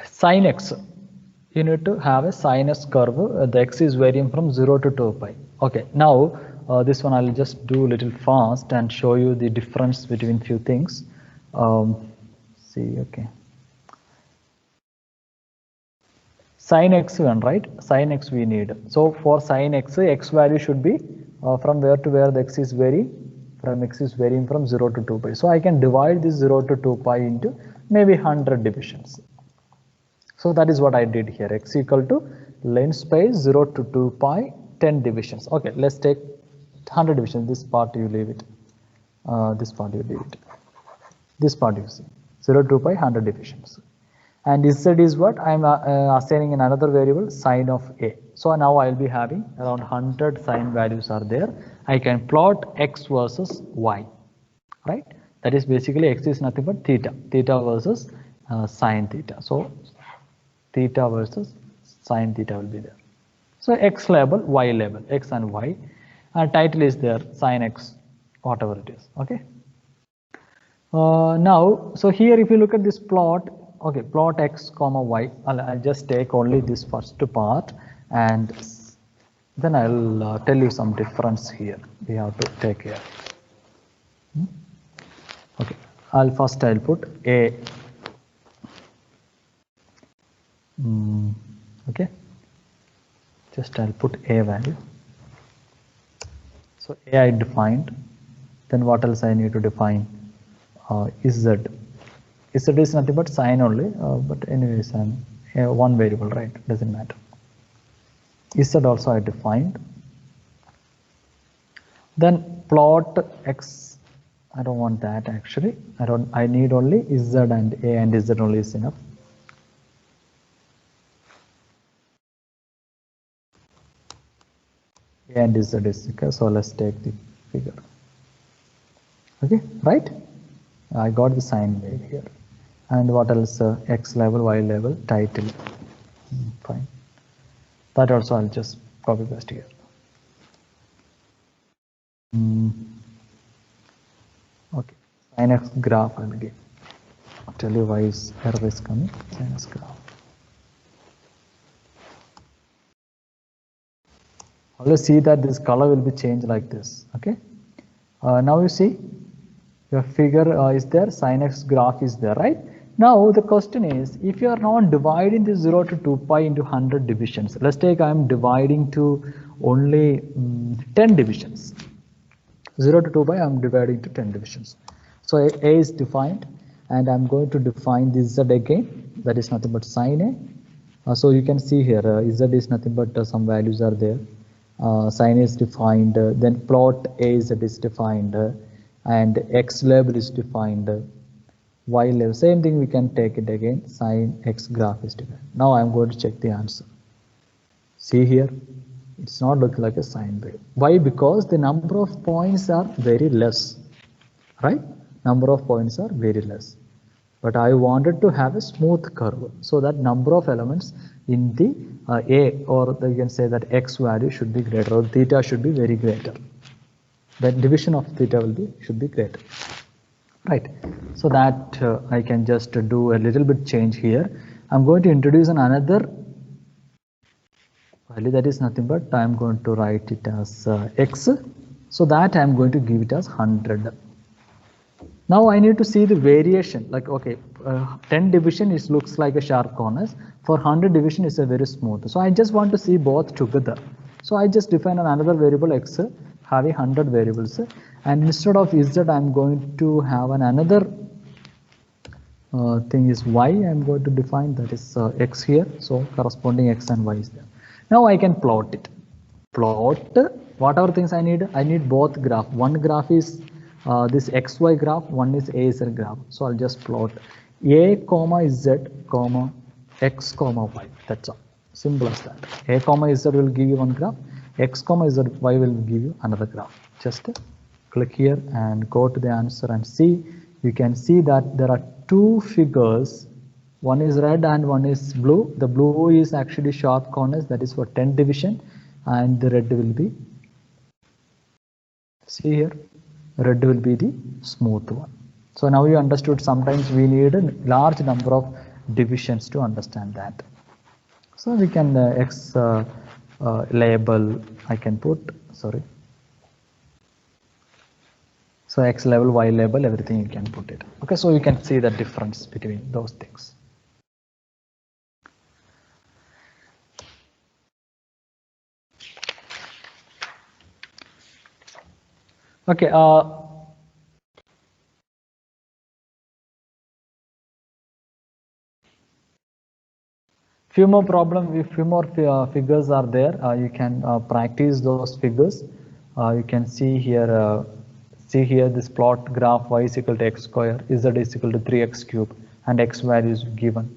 Sin x, you need to have a sin s curve. The x is varying from 0 to 2 pi. Okay, now this one I'll just do a little fast and show you the difference between few things. See, okay. Sin x1, right? Sin x we need. So for sin x, x value should be from where to where the x is varying. From x is varying from 0 to 2 pi. So I can divide this 0 to 2 pi into maybe 100 divisions. So that is what I did here. X equal to length space 0 to 2 pi 10 divisions. Okay, let's take 100 divisions. This part you leave it. This part you leave it. This part you see 0 to 2 pi 100 divisions. And z is what I am assigning in another variable sin of a. So now I will be having around 100 sin values are there. I can plot x versus y, right? That is basically x is nothing but theta versus sin theta. So theta versus sin theta will be there. So x label, y label, x and y. Title is there, sin x, whatever it is. Okay. Now, so here if you look at this plot, okay, plot x comma y. I'll just take only this first part and then I'll tell you some difference here. We have to take care. Okay, I'll put a. Okay, just I'll put a value. So a I defined. Then what else I need to define? Z. Z is nothing but sin only, but anyways, one variable, right? Doesn't matter. Z also I defined. Then plot x. I don't want that actually. I need only Z and a and Z only is enough. A and Z is okay. So let's take the figure. Okay, right? I got the sine wave here. And what else? X level, Y level, title. Fine. That also I'll just copy paste here. Okay. Sin x graph I'll give. I'll tell you why error is coming. Sin x graph. Always see that this color will be changed like this. Okay. Now you see your figure is there. Sin x graph is there, right? Now the question is, if you are not dividing this 0 to 2 pi into 100 divisions, let's take I am dividing to only 10 divisions. 0 to 2 pi I am dividing to 10 divisions. So a is defined and I am going to define this z again. That is nothing but sin a. So you can see here z is nothing but some values are there. Sin is defined, then plot a z is defined, and x label is defined. Y level, same thing we can take it again, sin x graph is defined. Now I am going to check the answer. See here, it's not looking like a sine wave. Why? Because the number of points are very less, right? Number of points are very less. But I wanted to have a smooth curve, so that number of elements in the a, or you can say that x value should be greater, or theta should be very greater. The division of theta should be greater. Right, so that I can just do a little bit change here. I'm going to introduce another value, that is nothing but I'm going to write it as x, so that I'm going to give it as 100. Now I need to see the variation, like okay, 10 division is looks like a sharp corners, for 100 division is a very smooth. So I just want to see both together. So I just define another variable x having 100 variables, and instead of z I'm going to have another thing is y. I'm going to define that is x here, so corresponding x and y is there. Now I can plot it. Plot whatever things I need both graph. One graph is this xy graph, one is az graph. So I'll just plot a comma z comma x comma y. That's all. Simple as that. A comma z will give you one graph, x comma z y will give you another graph. Just click here and go to the answer and see. You can see that there are two figures. One is red and one is blue. The blue is actually sharp corners, that is for 10 division, and the red will be, see here, red will be the smooth one. So now you understood sometimes we need a large number of divisions to understand that. So we can X label, I can put, sorry. So X label, Y label, everything you can put it. Okay, so you can see the difference between those things. Okay, few more figures are there. You can practice those figures. You can see here this plot graph y is equal to x square, z is equal to 3x cube, and x value is given.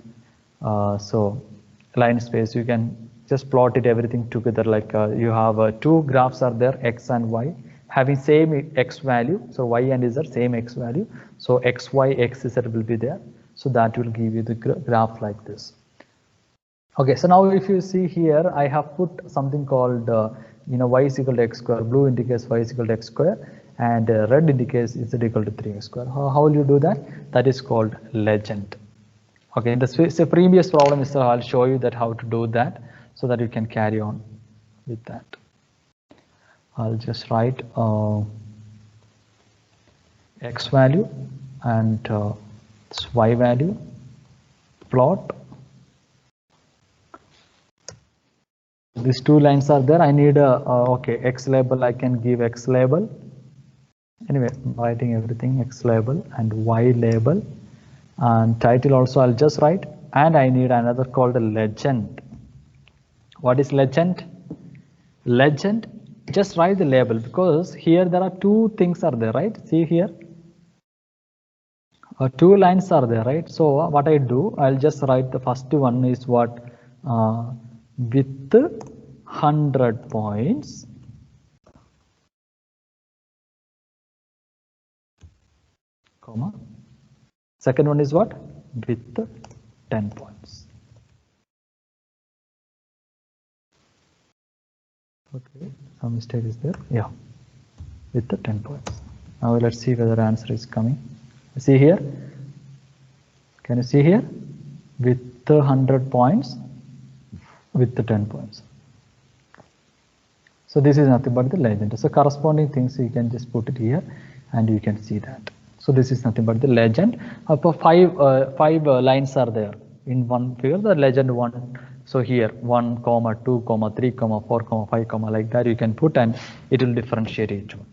So line space, you can just plot it everything together, like you have two graphs are there, x and y, having same x value. So y and z same x value. So x, y, x, z will be there. So that will give you the graph like this. Okay, so now if you see here, I have put something called, y is equal to x square, blue indicates y is equal to x square, and red indicates z equal to 3x square. How will you do that? That is called legend. Okay, in the previous problem, I'll show you that how to do that so that you can carry on with that. I'll just write x value and this y value, plot. These two lines are there. I need a okay, x label. I can give x label. Anyway, I'm writing everything, x label and y label, and title also I'll just write. And I need another called a legend. What is legend? Legend, just write the label, because here there are two things are there, right? See here, two lines are there, right? So what I do, I'll just write the first one is what, with 100 points, comma. Second one is what? With 10 points. Okay, some mistake is there. Yeah, with the 10 points. Now let's see whether the answer is coming. See here. Can you see here? With the 100 points, with the 10 points. So this is nothing but the legend. So corresponding things you can just put it here, and you can see that. So this is nothing but the legend. Five lines are there in one figure. The legend one. So here 1, 2, 3, 4, 5, like that you can put, and it will differentiate each one.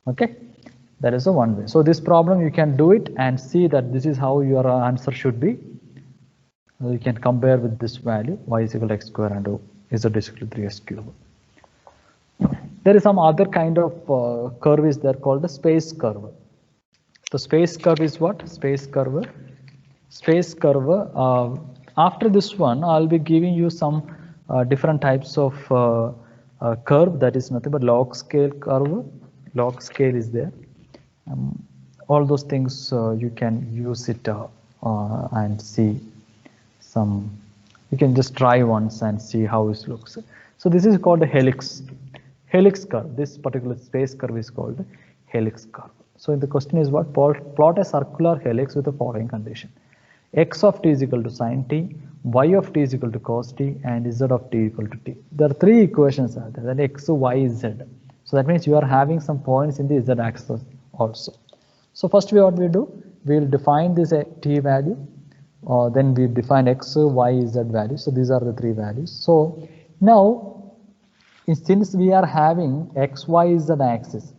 Okay, that is the one way. So this problem you can do it and see that this is how your answer should be. You can compare with this value, y is equal to x square and z is equal to 3x cube. There is some other kind of curve is there called the space curve. The space curve is what? Space curve. Space curve. After this one, I'll be giving you some different types of curve. That is nothing but log scale curve. Log scale is there. All those things you can use it and see some. You can just try once and see how it looks. So this is called a helix. Helix curve. This particular space curve is called helix curve. So the question is what? Plot a circular helix with the following condition: x of t is equal to sin t, y of t is equal to cos t, and z of t equal to t. There are three equations out there, that x, y, z. So that means you are having some points in the z axis also. So first what we do, we will define this t value, then we define x, y, z value. So these are the three values. So now, since we are having x, y, z axis,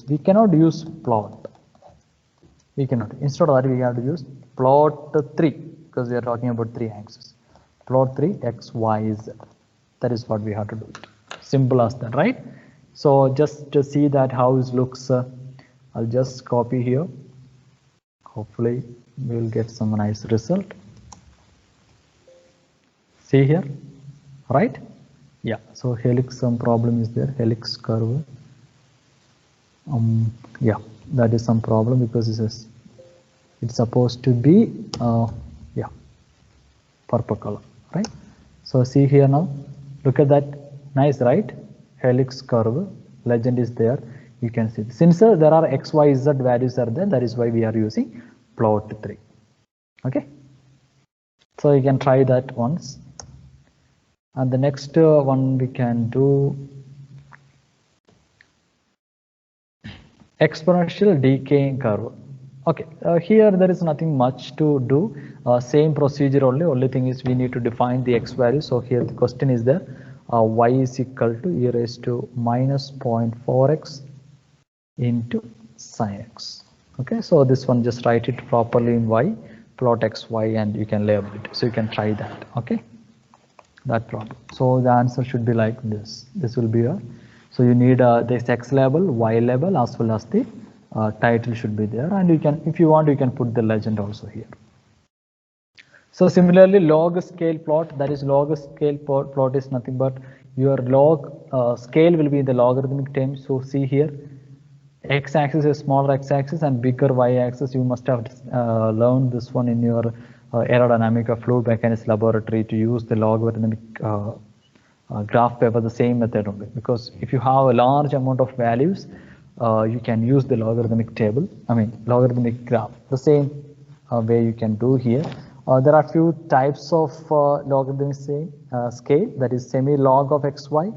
we cannot use plot. We cannot. Instead of that, we have to use plot 3, because we are talking about 3 axes. Plot 3, x, y, z. That is what we have to do. Simple as that, right? So just to see that how it looks, I'll just copy here. Hopefully, we will get some nice result. See here, right? Yeah. So helix, some problem is there. Helix curve. Yeah, that is some problem because it's supposed to be yeah, purple color, right? So see here now, look at that, nice, right? Helix curve, legend is there. You can see since there are x, y, z values are there, that is why we are using plot 3. Okay, so you can try that once. And the next one we can do exponential decaying curve. Okay, here there is nothing much to do. Same procedure only thing is we need to define the x value. So here the question is there, y is equal to e raised to minus 0.4x into sin x. Okay, so this one just write it properly in y, plot x, y, and you can label it. So you can try that. Okay, that problem. So the answer should be like this. This will be a, so you need this x label, y label, as well as the title should be there, and you can, if you want, you can put the legend also here. So similarly, log scale plot, that is log scale plot is nothing but your log scale will be in the logarithmic terms. So see here, x-axis is smaller x-axis and bigger y-axis. You must have learned this one in your aerodynamic or fluid mechanics laboratory to use the logarithmic graph paper, the same method only. Because if you have a large amount of values, you can use the logarithmic table, logarithmic graph, the same way you can do here. There are few types of logarithmic scale, that is semi-log of xy,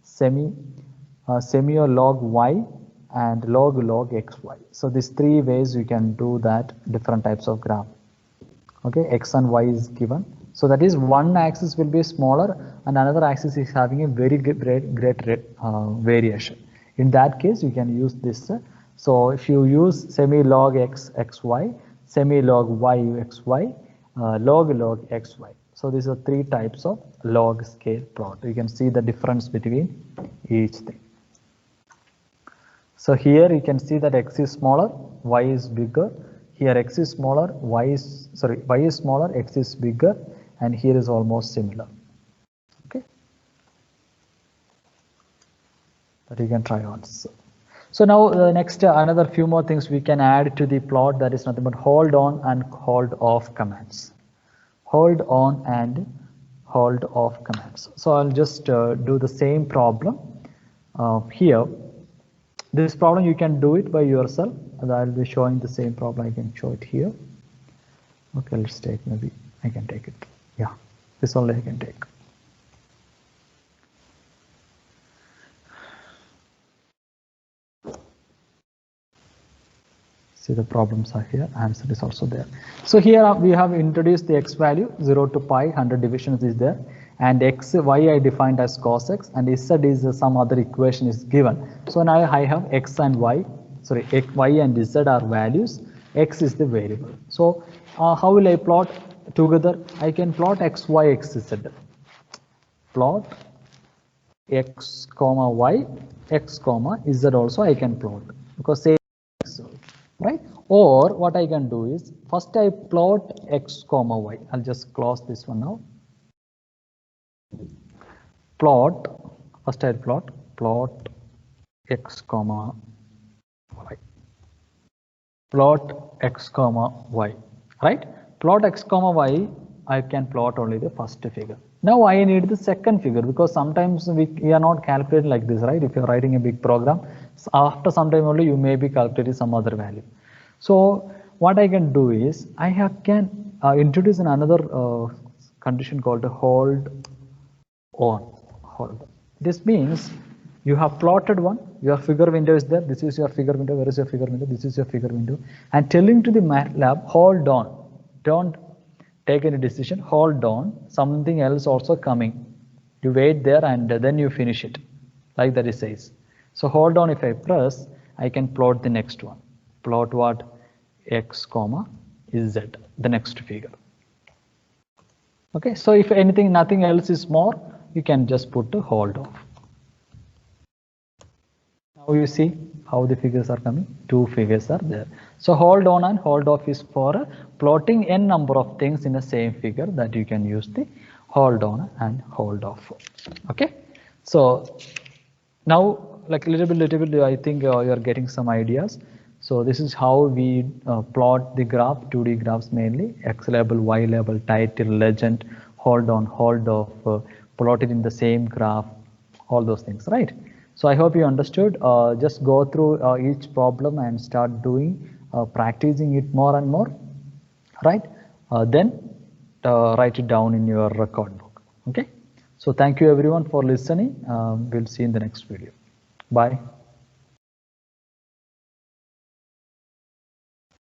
semi or log y, and log xy. So these three ways you can do that, different types of graph. Okay, x and y is given. So that is one axis will be smaller and another axis is having a very great variation. In that case, you can use this. So if you use semi-log xy, semi-log yxy, log xy. So these are three types of log scale plot. You can see the difference between each thing. So here you can see that x is smaller, y is bigger. Here x is smaller, y is smaller, x is bigger, and here is almost similar. Okay, that you can try on. So now next another few more things we can add to the plot, that is nothing but hold on and hold off commands. Hold on and hold off commands. So I'll just do the same problem here. This problem you can do it by yourself, and I'll be showing the same problem. I can show it here. Okay, let's take, maybe I can take it. Yeah, this only I can take. See, the problems are here, answer is also there. So here we have introduced the x value 0 to pi, 100 divisions is there, and x, y I defined as cos x, and z is some other equation is given. So now I have x and y, x, y and z are values, x is the variable. So how will I plot together? I can plot x, y, x, z. Plot x comma y, x comma z also I can plot, because same x, right? Or what I can do is, first I plot x comma y. I'll just close this one now. Plot, first I plot x comma y. Plot x comma y, right? Plot x comma y, I can plot only the first figure. Now I need the second figure, because sometimes we are not calculating like this, right? If you're writing a big program, after some time only you may be calculating some other value. So what I can do is, I can introduce another condition called hold on. This means you have plotted one, your figure window is there, this is your figure window, where is your figure window, this is your figure window, and telling to the MATLAB, hold on, don't take any decision, hold on, something else also coming. You wait there and then you finish it, like that it says. So hold on, if I press, I can plot the next one. Plot what? X comma z, the next figure. Okay, so if anything, nothing else is more, you can just put a hold off. Now you see how the figures are coming. Two figures are there. So hold on and hold off is for plotting n number of things in the same figure, that you can use the hold on and hold off. Okay, so now like little bit I think you are getting some ideas. So this is how we plot the graph, 2D graphs mainly, X label, Y label, title, legend, hold on, hold off, plotted in the same graph, all those things, right? So I hope you understood. Just go through each problem and start doing, practicing it more and more, right? Then write it down in your record book. Okay. So thank you everyone for listening. We'll see you in the next video. Bye.